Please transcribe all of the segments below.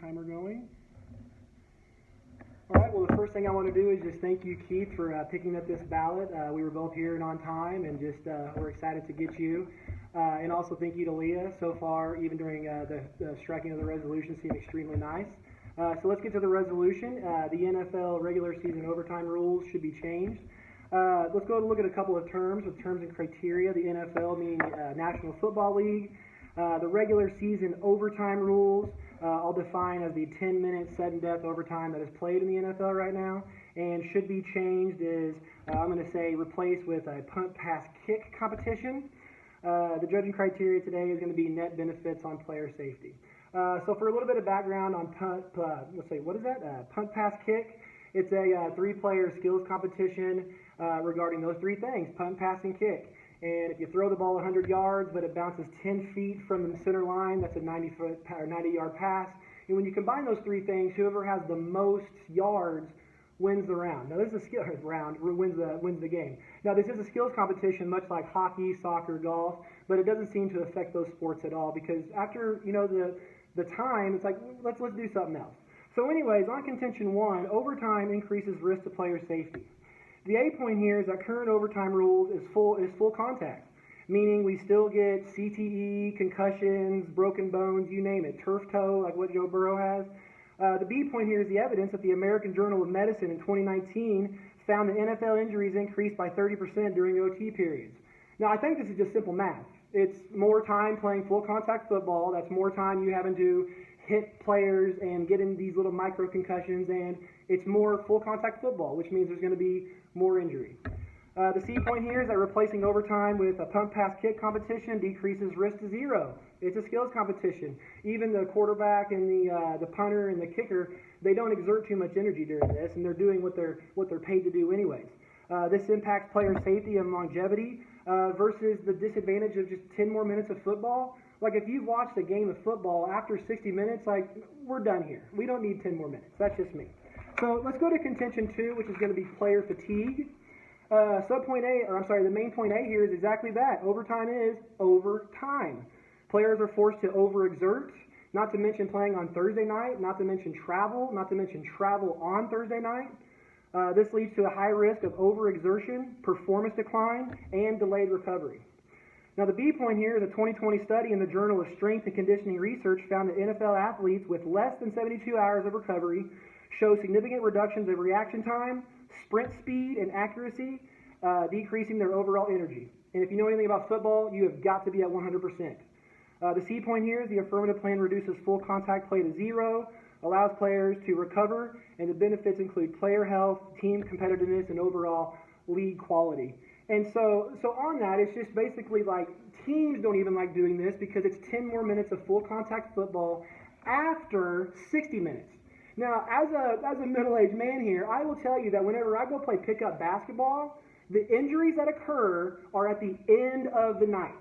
timer going. All right, well, the first thing I want to do is just thank you, Keith, for picking up this ballot. We were both here and on time, and just we're excited to get you. And also thank you to Leah. So far, even during the striking of the resolution, seemed extremely nice. So let's get to the resolution. The NFL regular season overtime rules should be changed. Let's go and look at a couple of terms with terms and criteria. The NFL meaning National Football League. The regular season overtime rules I'll define as the 10-minute sudden death overtime that is played in the NFL right now, and should be changed is, I'm going to say, replaced with a punt, pass, kick competition. The judging criteria today is going to be net benefits on player safety. So for a little bit of background on punt, punt, pass, kick. It's a three-player skills competition regarding those three things: punt, pass, and kick. And if you throw the ball 100 yards, but it bounces 10 feet from the center line, that's a 90-yard pass. And when you combine those three things, whoever has the most yards wins the round. Now, this is a skills round, wins the game. Now, this is a skills competition, much like hockey, soccer, golf, but it doesn't seem to affect those sports at all, because after the time, it's like let's do something else. So, anyways, on contention one, overtime increases risk to player safety. The A point here is that current overtime rules is full contact, meaning we still get CTE, concussions, broken bones, you name it, turf toe, like what Joe Burrow has. The B point here is the evidence that the American Journal of Medicine in 2019 found that NFL injuries increased by 30% during OT periods. Now, I think this is just simple math. It's more time playing full contact football. That's more time you having to hit players and get in these little micro concussions, and it's more full contact football, which means there's going to be more injury. The C point here is that replacing overtime with a punt, pass, kick competition decreases risk to zero. It's a skills competition. Even the quarterback and the punter and the kicker, they don't exert too much energy during this, and they're doing what they're paid to do anyways. This impacts player safety and longevity versus the disadvantage of just 10 more minutes of football. Like, if you've watched a game of football, after 60 minutes, like, we're done here. We don't need 10 more minutes. That's just me. So let's go to contention two, which is going to be player fatigue. The main point A here is exactly that. Overtime is overtime. Players are forced to overexert, not to mention playing on Thursday night, not to mention travel on Thursday night. This leads to a high risk of overexertion, performance decline, and delayed recovery. Now, the B point here is a 2020 study in the Journal of Strength and Conditioning Research found that NFL athletes with less than 72 hours of recovery show significant reductions of reaction time, sprint speed, and accuracy, decreasing their overall energy. And if you know anything about football, you have got to be at 100%. The C point here is the affirmative plan reduces full contact play to zero, allows players to recover, and the benefits include player health, team competitiveness, and overall league quality. And so on that, it's just basically like teams don't even like doing this because it's 10 more minutes of full contact football after 60 minutes. Now, as a middle-aged man here, I will tell you that whenever I go play pickup basketball, the injuries that occur are at the end of the night,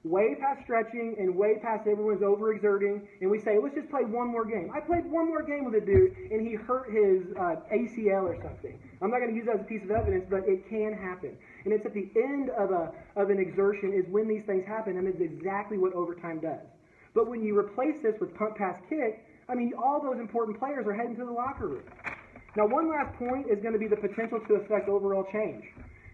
way past stretching and way past everyone's overexerting, and we say, let's just play one more game. I played one more game with a dude, and he hurt his ACL or something. I'm not going to use that as a piece of evidence, but it can happen. And it's at the end of an exertion is when these things happen, and it's exactly what overtime does. But when you replace this with punt, pass, kick, I mean, all those important players are heading to the locker room. Now, one last point is going to be the potential to affect overall change.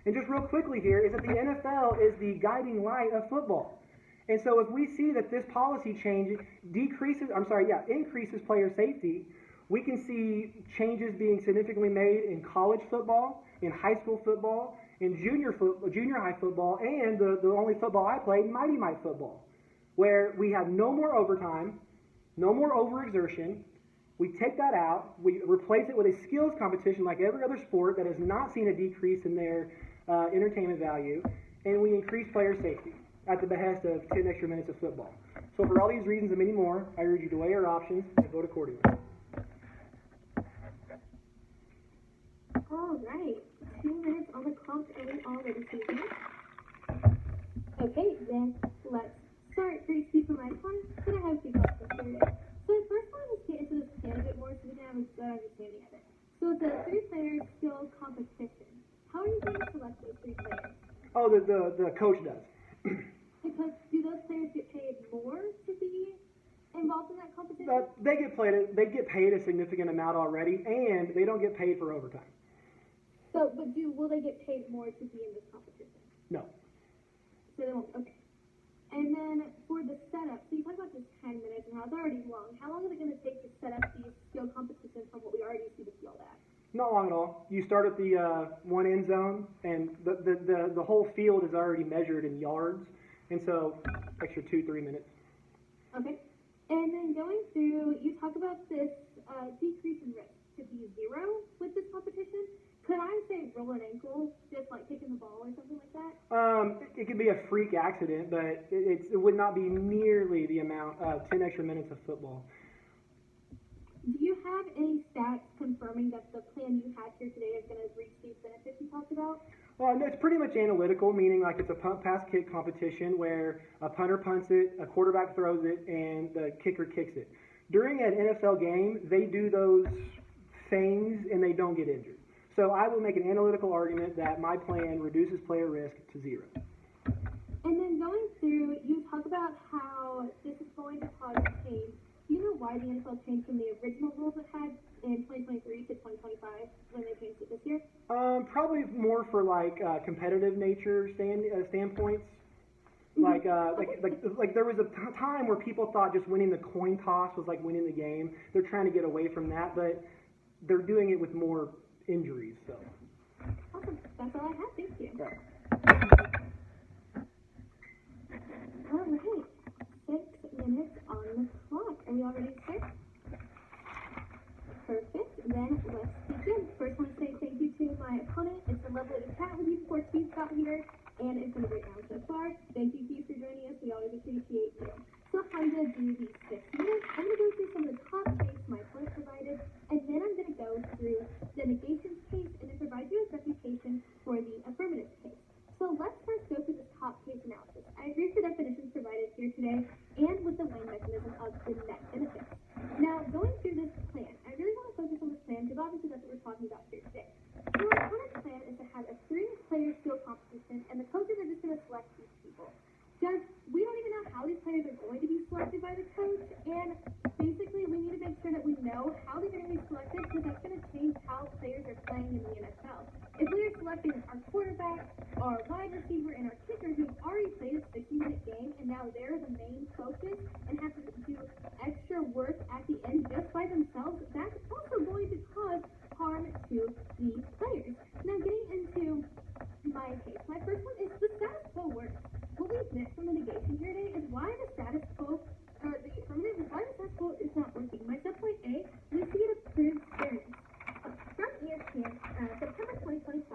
And just real quickly here is that the NFL is the guiding light of football. And so if we see that this policy change increases player safety, we can see changes being significantly made in college football, in high school football, in junior high football, and the only football I played, Mighty Mite football, where we have no more overtime, no more overexertion. We take that out, we replace it with a skills competition like every other sport that has not seen a decrease in their entertainment value, and we increase player safety at the behest of 10 extra minutes of football. So for all these reasons and many more, I urge you to weigh your options and vote accordingly. All right, 2 minutes on the clock, and we all ready to begin? Okay, then let's start. Great speed for my one. Then I have a few questions for you. So the first one is get into this plan a bit more so we can have a better understanding of it. So it's a three-player skill competition. How are you going to select those three players? Oh, the coach does. Because do those players get paid more to be involved in that competition? They get played. They get paid a significant amount already, and they don't get paid for overtime. So, but will they get paid more to be in this competition? No. So they won't. Okay. And then for the setup, so you talk about this 10 minutes and how it's already long. How long is it going to take to set up these skill competitions from what we already see the field at? Not long at all. You start at the one end zone, and the whole field is already measured in yards, and so extra 2-3 minutes. Okay. And then going through, you talk about this decrease in risk to be 0 with this competition. Could I say roll an ankle, just like kicking the ball or something like that? It could be a freak accident, but it would not be nearly the amount of 10 extra minutes of football. Do you have any stats confirming that the plan you had here today is going to reach these benefits you talked about? Well, no, it's pretty much analytical, meaning like it's a punt, pass, kick competition where a punter punts it, a quarterback throws it, and the kicker kicks it. During an NFL game, they do those things and they don't get injured. So I will make an analytical argument that my plan reduces player risk to 0. And then going through, you talk about how this is going to cause change. Do you know why the NFL changed from the original rules it had in 2023 to 2025 when they changed it this year? Probably more for like competitive nature standpoints. Like there was a time where people thought just winning the coin toss was like winning the game. They're trying to get away from that, but they're doing it with more injuries. So. Awesome. That's all I have. Thank you. Okay. All right. 6 minutes on the clock. Are we all ready to start? Perfect. Then let's begin. First, I want to say thank you to my opponent. It's a lovely to chat with you before Keith got here, and it's been a great round so far. Thank you, Keith, for joining us. We always appreciate you. So I'm going to do these 6 minutes. I'm going to go through some of the top takes my opponent provided, and then I'm going to go through the negations case and then provide you a refutation for the affirmative case. So let's first go through the top case analysis. I agree with the definitions provided here today and with the Lane mechanism of the net benefits. Now, going through this plan, I really want to focus on this plan because obviously that's what we're talking about here today. So our opponent's plan is to have a 3-player skill competition, and the coaches are just going to select these people. Just, we don't even know how these players are going to be selected by the coach, and basically we need to make sure that we know how they're going to be selected because that's going to change how players are playing in the NFL. If we are selecting our quarterback, our wide receiver, and our kicker who've already played a 60-minute game and now they're the main focus and have to do extra work at the end just by themselves, that's also going to cause harm to the players. Now getting into my case, my first one is the status quo works. What we've missed from the negation here today is why the status quo, or the affirmative, is why the status quo is not working. My subpoint A, we see it approves fairness. From ESPN, September 2025,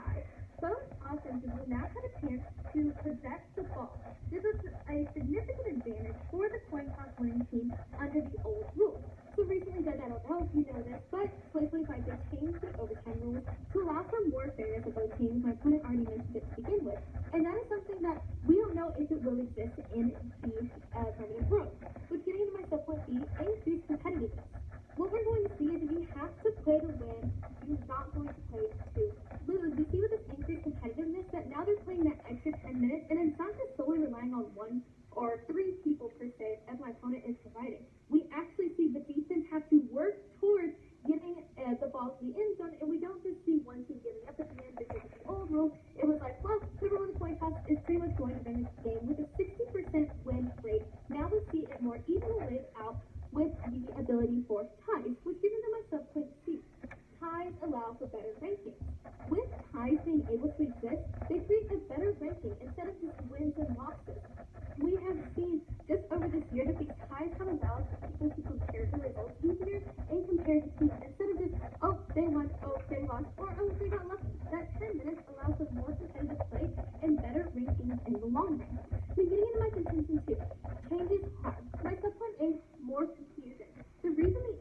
both offenses will now have a chance to possess the ball. This is a significant advantage for the coin toss winning team under the old rules. So recently, Doug, I don't know if you know this, but 2025 they changed the overtime rules to allow for more fairness of both teams. My opponent already mentioned it to begin with. And that is something that we don't know if it will exist in the permanent world. Which getting into my subpoint B, increased competitiveness. What we're going to see is if you have to play to win, you're not going to play to lose. We see with this increased competitiveness that now they're playing that extra 10 minutes, and it's not just solely relying on 1 or 3 people per se, as my opponent is providing. We actually see the defense have to work towards getting the ball to the end zone, and we don't just see one team giving up at the end because of the old rule. It was like, well, whoever won the coin toss is pretty much going to win this game with a 60% win rate. Now we see it more evenly laid out with the ability for ties, which gives into my subpoint C. Ties allow for better rankings. With ties being able to exist, they create a better ranking instead of just wins and losses. We have seen just over this year that these ties have allowed people to compare the results easier and compare the teams instead of just, oh, they won, oh, they lost, or oh, they got lucky. That 10 minutes allows for more competitive play and better rankings in the long run. Then getting into my contention too, change is hard. My subpoint is more confusion. The reason the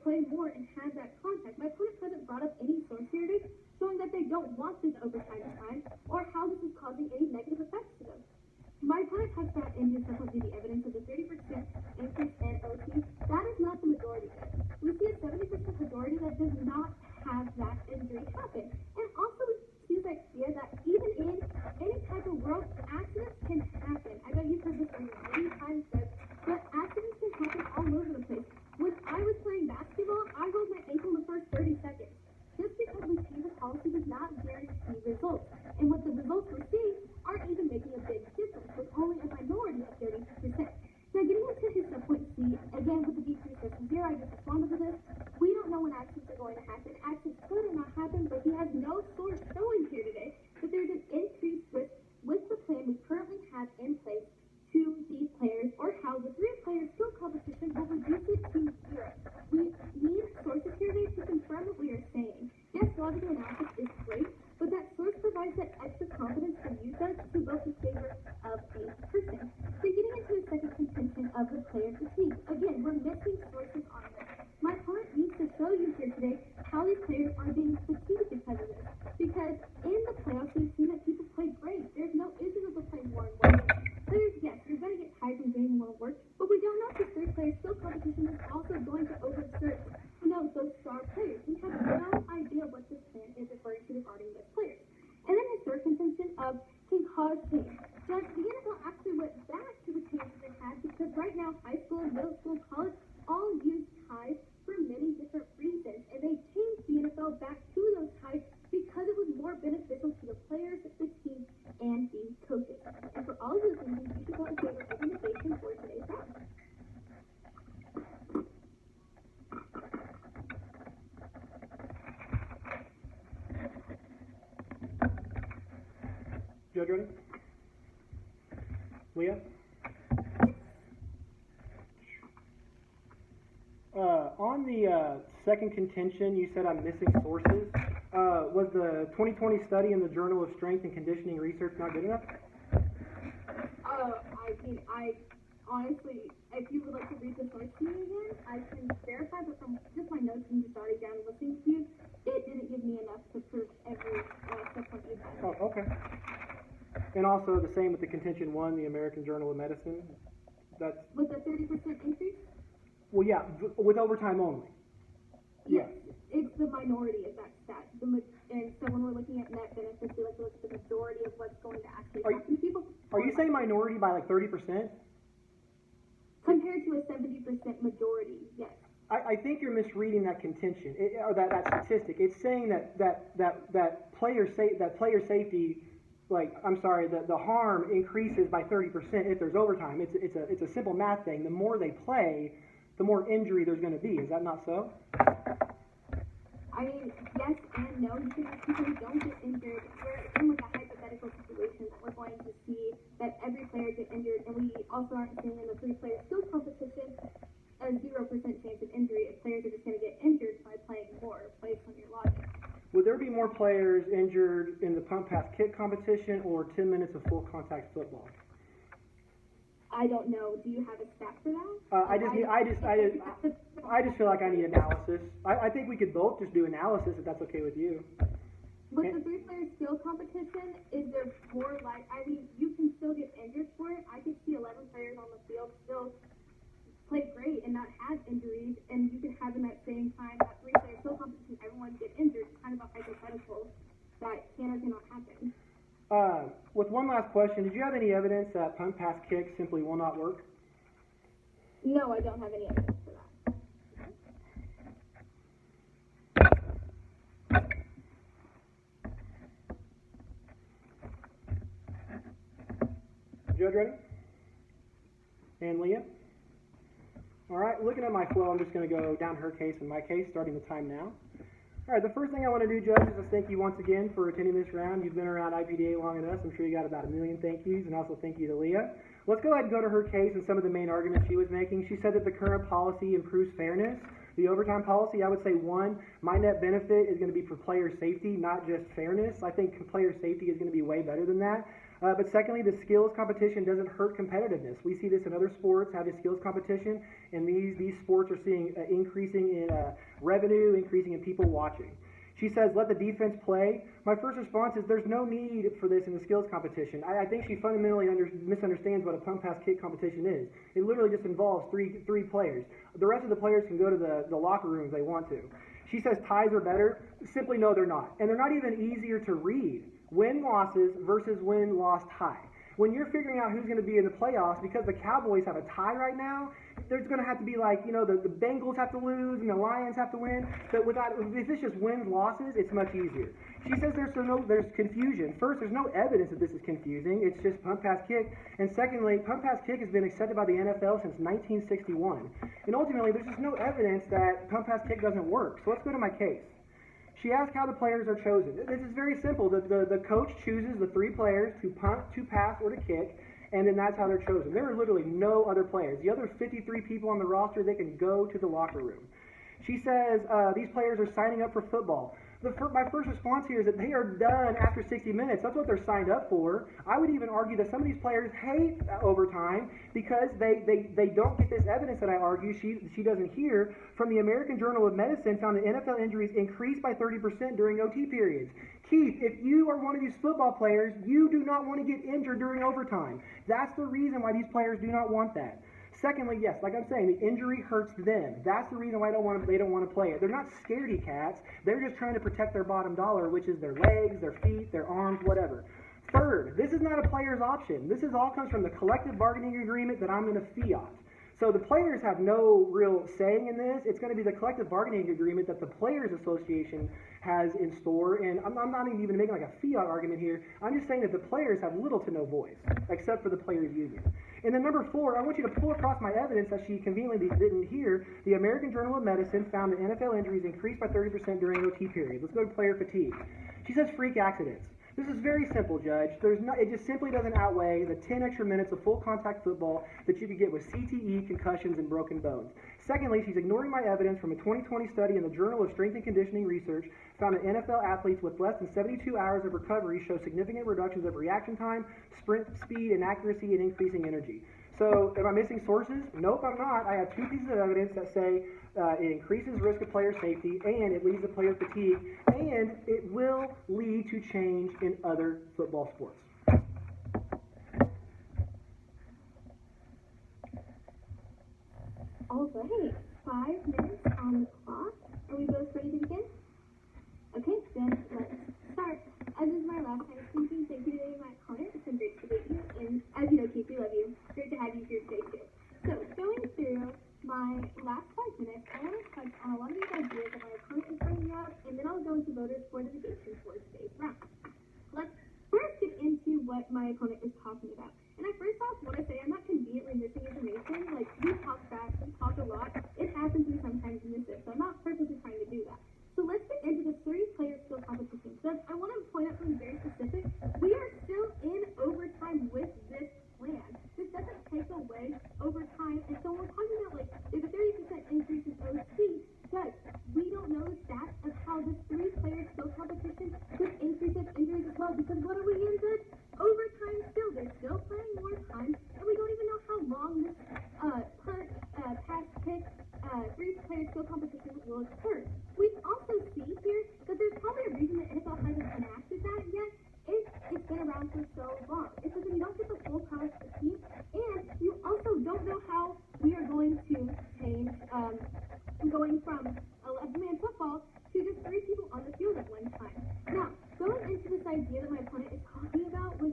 play more and have that contact. My opponent hasn't brought up any source here today showing that they don't want this overtime time or how this is causing any negative effects to them. My opponent has brought in his supplementary the evidence of the 30% increase in OT. That is not the majority there. We see a 70% majority that does not have that injury happen. And also we see the idea that even in any type of world, accidents can happen. I know you've heard this many times, but accidents can happen all over the place. When I was playing basketball, I rolled my ankle in the first 30 seconds. Just because we see the policy does not guarantee results. And what the results we're seeing aren't even making a big difference, with only a minority of 30%. Now, getting into his subpoint C, again, with the decreased risk here, I just responded to this. We don't know when accidents are going to happen. Accidents could or not happen, but he has no source showing here today that there's an increased risk with the plan we currently have in place to these players, or how the 3-player skill competition will reduce it to 0. We need sources here today to confirm what we are saying. Yes, logical analysis is great, but that source provides that extra confidence to use us to vote in favor of a person. So getting into the second contention of the player fatigue. Again, we're missing sources on this. My opponent needs to show you here today how these players are being fatigued because of this. Because in the playoffs, we've seen that people play great. There's no issue with them playing more and more. Players, yes, you're going to get tired from doing more work, but we don't know if the 3-player skill competition is also going to overexert those star players. We have no idea what this plan is referring to regarding those players. And then his third contention of can cause change. Judge, the NFL actually went back to the changes they had because right now high school, middle school, college all use ties for many different reasons. And they changed the NFL back to those ties because it was more beneficial to the players, the team, and the coaches. And for all of those reasons, you should vote in favor of innovation for today's round. Judge ready? Leah? On the second contention, you said I'm missing sources. Was the 2020 study in the Journal of Strength and Conditioning Research not good enough? I honestly, if you would like to read the source to me again, I can verify, but from just my notes and just jotting down and listening to you, it didn't give me enough to prove every subpoint you had. Oh, okay. And also the same with the contention 1, the American Journal of Medicine. That's with the 30% increase? well, yeah, with overtime only. Yes, it's the minority of that stat. And so when we're looking at net benefits, we like to look at the majority of what's going to actually happen to people. Are you saying minority by like 30%? Compared to a 70% majority, yes. I think you're misreading that contention, or that statistic. It's saying that player safety, the harm increases by 30% if there's overtime. It's a simple math thing. The more they play, the more injury there's going to be. Is that not so? I mean, yes and no. You can have people who don't get injured. We're in with a hypothetical situation that we're going to see that every player get injured, and we also aren't seeing in the 3-player skill competition a 0% chance of injury if players are just going to get injured by playing more, based on your logic. Would there be more players injured in the pump pass kick competition or 10 minutes of full contact football? I don't know. Do you have a stat for that? I just feel like I need analysis. I think we could both just do analysis if that's okay with you. With the 3-player skill competition, is there more you can still get injured for it. I could see 11 players on the field still play great and not have injuries, and you could have in that same time that 3-player skill competition, everyone get injured. It's kind of a hypothetical that can or cannot happen. With one last question, did you have any evidence that punt pass kick simply will not work? No, I don't have any evidence for that. Judge ready? And Leah? All right, looking at my flow, I'm just going to go down her case and my case, starting the time now. All right, the first thing I want to do, Judge, is to thank you once again for attending this round. You've been around IPDA long enough. I'm sure you got about 1 million thank yous, and also thank you to Leah. Let's go ahead and go to her case and some of the main arguments she was making. She said that the current policy improves fairness. The overtime policy, I would say, one, my net benefit is going to be for player safety, not just fairness. I think player safety is going to be way better than that. But secondly, the skills competition doesn't hurt competitiveness. We see this in other sports, having skills competition, and these sports are seeing increasing in revenue, increasing in people watching. She says, let the defense play. My first response is there's no need for this in the skills competition. I think she fundamentally misunderstands what a punt pass kick competition is. It literally just involves three players. The rest of the players can go to the locker room if they want to. She says ties are better. Simply no, they're not. And they're not even easier to read. Win-losses versus win-loss tie. When you're figuring out who's going to be in the playoffs, because the Cowboys have a tie right now, there's going to have to be like, the Bengals have to lose and the Lions have to win. But if it's just wins, losses, it's much easier. She says there's confusion. First, there's no evidence that this is confusing. It's just punt pass kick. And secondly, punt pass kick has been accepted by the NFL since 1961. And ultimately, there's just no evidence that punt pass kick doesn't work. So let's go to my case. She asked how the players are chosen. This is very simple. The coach chooses the three players to punt, to pass, or to kick, and then that's how they're chosen. There are literally no other players. The other 53 people on the roster, they can go to the locker room. She says these players are signing up for football. My first response here is that they are done after 60 minutes. That's what they're signed up for. I would even argue that some of these players hate overtime because they don't get this evidence that I argue she doesn't hear from the American Journal of Medicine found that NFL injuries increased by 30% during OT periods. Keith, if you are one of these football players, you do not want to get injured during overtime. That's the reason why these players do not want that. Secondly, yes, like I'm saying, the injury hurts them. That's the reason why they don't want to play it. They're not scaredy cats. They're just trying to protect their bottom dollar, which is their legs, their feet, their arms, whatever. Third, this is not a player's option. This all comes from the collective bargaining agreement that I'm going to fiat. So the players have no real saying in this. It's going to be the collective bargaining agreement that the Players Association has in store. And I'm not even making like a fiat argument here. I'm just saying that the players have little to no voice, except for the players' union. And then number 4, I want you to pull across my evidence that she conveniently didn't hear. The American Journal of Medicine found that NFL injuries increased by 30% during OT periods. Let's go to player fatigue. She says freak accidents. This is very simple, Judge. It just simply doesn't outweigh the 10 extra minutes of full contact football that you could get with CTE, concussions, and broken bones. Secondly, she's ignoring my evidence from a 2020 study in the Journal of Strength and Conditioning Research found that NFL athletes with less than 72 hours of recovery show significant reductions of reaction time, sprint speed, and accuracy, and increasing energy. So, am I missing sources? Nope, I'm not. I have 2 pieces of evidence that say it increases risk of player safety, and it leads to player fatigue, and it will lead to change in other football sports. All right, 5 minutes on the clock. Are we both ready to begin? Okay, then let's start. As is my last time speaking, thank you to my opponent. It's been great to meet you, and as you know, Keith, we love you. Great to have you here today, too. So, going through my last 5 minutes, I want to touch on a lot of these ideas that my opponent is bringing up, and then I'll go into voters for litigation for today's round. Let's first get into what my opponent is talking about. And I first off want to say I'm not conveniently missing information. Like, we talk fast, we talk a lot. It happens to me sometimes in this bit, so I'm not purposely trying to do that. So let's get into the 30-player skill competition. So I want to point out something very specific. We are still in overtime with this plan. This doesn't take away overtime. And so when we're talking about, like, there's a 30% increase in OT, but we don't know the stats of how this 3-player skill competition could increase injuries as well. Because what are we in good? Overtime still. They're still playing more time, and we don't even know how long this pass kick 3-player skill competition will occur. We also see here that there's probably a reason the NFL hasn't enacted that yet. It's been around for so long. It's because you don't get the full power of the team, and you also don't know how we are going to change going from 11-man football to just 3 people on the field at one time. Now, going into this idea that my opponent is talking about was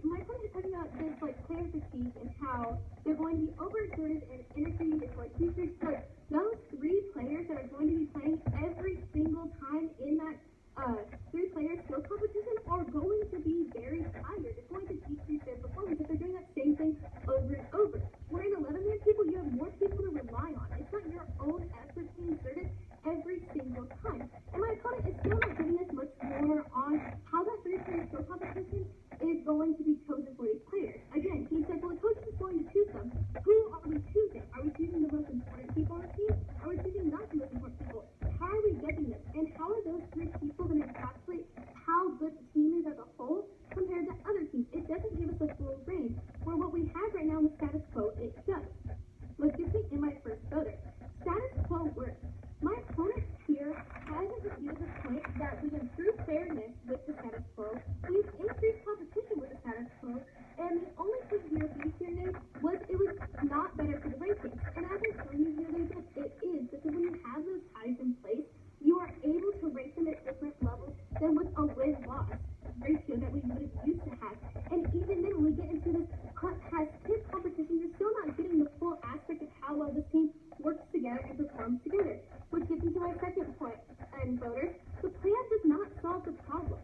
my opponent is talking about this, like, player fatigue and how they're going to be overexerted and interfered with, like, future sports. Those 3 players that are going to be playing every single time in that 3-player skill competition are going to be very tired. It's going to decrease their performance if they're doing that same thing over and over. Where in 11-man people, you have more people to rely on. It's not your own effort being exerted every single time. And my opponent is still not giving us much more on how that 3-player skill competition is going to be chosen for these players. Again, he said, well, the coach is going to choose them. Who are we choosing? Are we choosing the most important people on the team? Are we choosing not the most important people? How are we getting them? And how are those 3 people going to encapsulate how good the team my first voter. Status quo works. My opponent here hasn't reviewed the point that we improved fairness with the status quo, we've increased competition with the status quo, and the only thing here yesterday was it was not better for the rankings. And as I told you the other day, it is, because when you have those ties in place, you are able to rank them at different levels than with a win-loss ratio that we would have used to have. And even then, when we get into this has-kick competition, you're still not getting the full aspect of how well this team works together and performs together. Which gets into my second point, and voters, the plan does not solve the problem.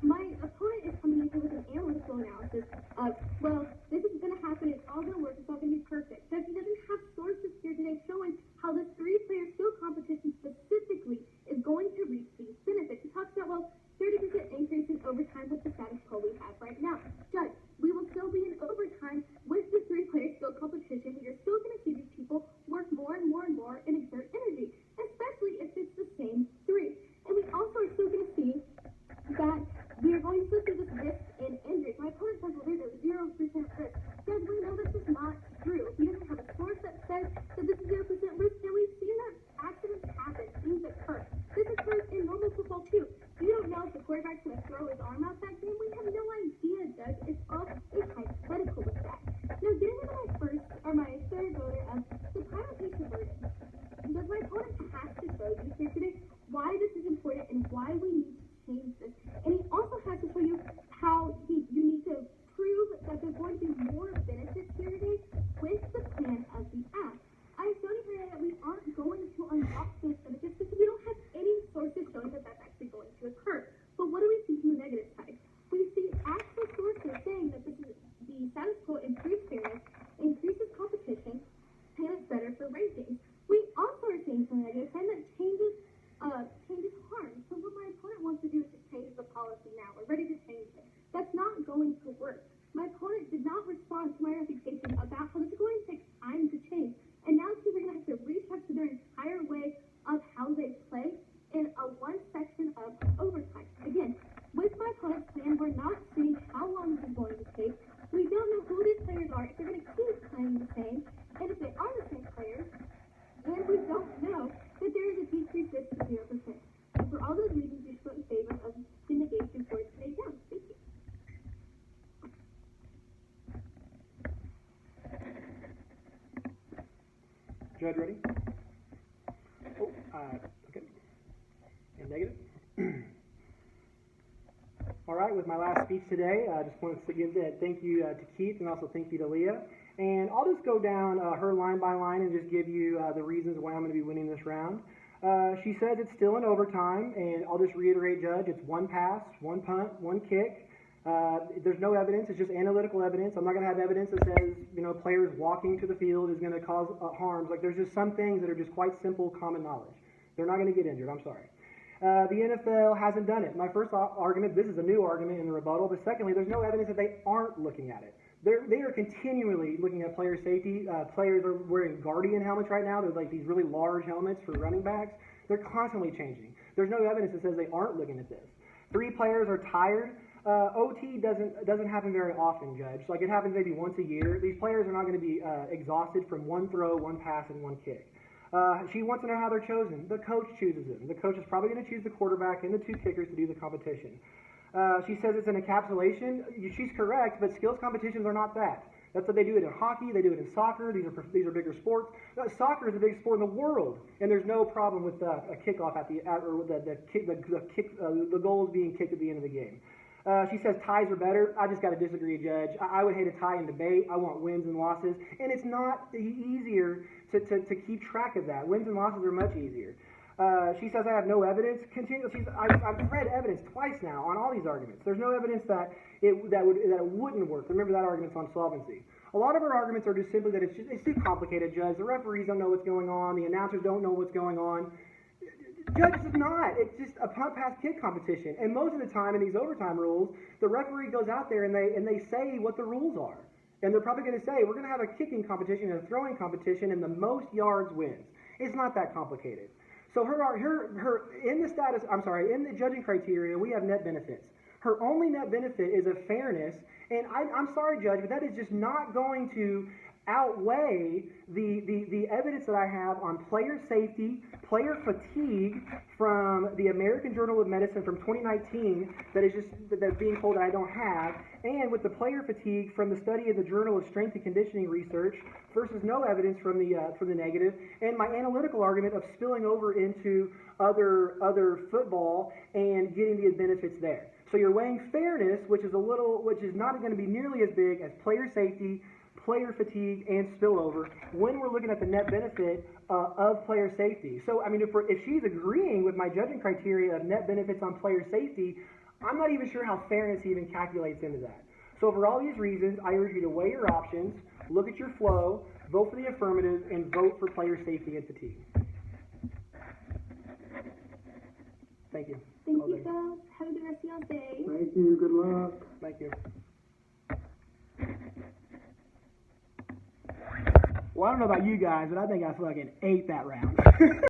My opponent is coming in here with an analytical analysis of, well, this is going to happen, it's all going to work, it's all going to be perfect. But he doesn't have sources here today showing how this three-player skill competition specifically is going to reach these benefits. He talks about, well, 30% increase in overtime with the status quo we have right now. Judge, we will still be in overtime with the three-player skill competition, but you're still going to see these people work more and more and more and exert energy, especially if it's the same three. And we also are still going to see that we are going to see this risk in injuries. My opponent says, well, there's a 0% risk. Guys, we know this is not true. He doesn't have a source that says that this is 0% risk, and we've seen that accidents happen, things occur. This occurs in normal football, too. You don't know if the quarterback's going to throw his arm out that game. We have no idea, Doug. It's all hypothetical with that. Now, getting into my third voter of the title piece of verdict. Because my opponent has to show you here today why this is important and why we need to change this. And he also has to show you how you need to prove that there's going to be more benefits here today with the plan of the act. I've shown you today that we aren't going to unlock those benefits because we don't have any sources showing that that's actually going to occur. But what do we see from the negative side? We see actual sources saying that this is the status quo improves fairness, increases competition, and it's better for rankings. We also are seeing from the negative side that changes harm. So what my opponent wants to do is just change the policy now. We're ready to change it. That's not going to work. My opponent did not respond to my refutation about how this is going to take time to change. And now teams are going to have to restructure their entire way of how they play in one section of overtime. Again, with my opponent's plan, we're not seeing how long this is going to take. We don't know who these players are, if they're going to keep playing the same, and if they are the same players, and we don't know that there is a decreased risk of 0%. And for all those reasons, we should vote in favor of the negation for today's down. Thank you. Judge, ready? Oh, okay. And negative. All right, with my last speech today, I just wanted to give a thank you to Keith and also thank you to Leah. And I'll just go down her line by line and just give you the reasons why I'm going to be winning this round. She says it's still in overtime, and I'll just reiterate, Judge, it's one pass, one punt, one kick. There's no evidence. It's just analytical evidence. I'm not going to have evidence that says, players walking to the field is going to cause harms. Like, there's just some things that are just quite simple common knowledge. They're not going to get injured. I'm sorry. The NFL hasn't done it. My first argument, this is a new argument in the rebuttal, but secondly, there's no evidence that they aren't looking at it. They are continually looking at player safety. Players are wearing Guardian helmets right now. They're like these really large helmets for running backs. They're constantly changing. There's no evidence that says they aren't looking at this. 3 players are tired. OT doesn't happen very often, Judge. Like, it happens maybe once a year. These players are not going to be exhausted from one throw, one pass, and one kick. She wants to know how they're chosen. The coach chooses them. The coach is probably going to choose the quarterback and the 2 kickers to do the competition. She says it's an encapsulation. She's correct, but skills competitions are not that. That's what they do it in hockey. They do it in soccer. These are bigger sports. Soccer is the biggest sport in the world, and there's no problem with a kickoff the goal is being kicked at the end of the game. She says ties are better. I just got to disagree, Judge. I would hate a tie in debate. I want wins and losses, and it's not easier to keep track of that. Wins and losses are much easier. She says I have no evidence. I've read evidence twice now on all these arguments. There's no evidence that it wouldn't work. Remember, that argument's on solvency. A lot of her arguments are just simply that it's too complicated, Judge. The referees don't know what's going on. The announcers don't know what's going on. Judge, it's not. It's just a punt, pass, kick competition. And most of the time in these overtime rules, the referee goes out there and they say what the rules are. And they're probably going to say, we're going to have a kicking competition and a throwing competition, and the most yards wins. It's not that complicated. So in the judging criteria, we have net benefits. Her only net benefit is a fairness, and I'm sorry, Judge, but that is just not going to outweigh the evidence that I have on player safety, player fatigue from the American Journal of Medicine from 2019 that's being told that I don't have, and with the player fatigue from the study in the Journal of Strength and Conditioning Research versus no evidence from the negative, and my analytical argument of spilling over into other football and getting the benefits there. So you're weighing fairness, which is not going to be nearly as big as player safety, player fatigue, and spillover when we're looking at the net benefit of player safety. So, I mean, if she's agreeing with my judging criteria of net benefits on player safety, I'm not even sure how fairness even calculates into that. So for all these reasons, I urge you to weigh your options, look at your flow, vote for the affirmative, and vote for player safety and fatigue. Thank you. Thank you, guys. Have a good rest of your day. Thank you. Good luck. Thank you. Well, I don't know about you guys, but I think I fucking ate that round.